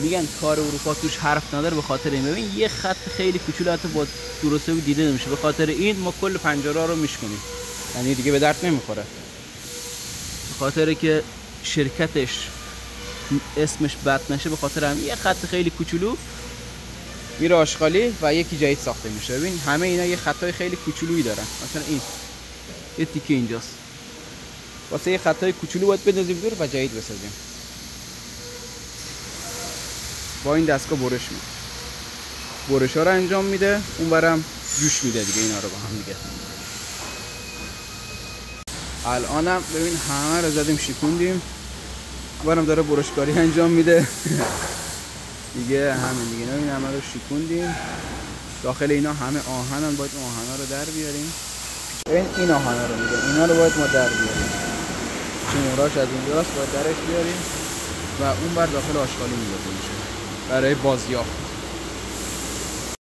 میگن کار اروپا توش حرف نداره به خاطر این. ببین یه خط خیلی کوچولو حتی با درسته دیده نمیشه، به خاطر این ما کل پنجره رو میشکنیم، یعنی دیگه به درد نمیخوره. به خاطر که شرکتش اسمش بد نشه، به خاطر هم یه خط خیلی کوچولو میره آشغالی و یکی جدید ساخته میشه. ببین همه اینا یه خطای خیلی کوچولویی دارن. مثلا این یه تیکه اینجاست، واسه یه خطای کوچولو باید بندازیم دور و جدید بسازیم. با این دستگاه برش میده، برش ها رو انجام میده، اون برم جوش میده دیگه اینا رو با هم دیگه. الانم ببین همه رو زدیم شکوندیم، برم داره برشکاری انجام میده دیگه. همین دیگه این همه رو شکوندیم. داخل اینا همه آهنن، باید اون آهنا رو در بیاریم. این آهنا رو میگه، اینا رو باید ما در بیاریم. شماراش از اینجاست، باید درش بیاریم و اون بر داخل آشغالی میذاریم میشه برای بازیافت.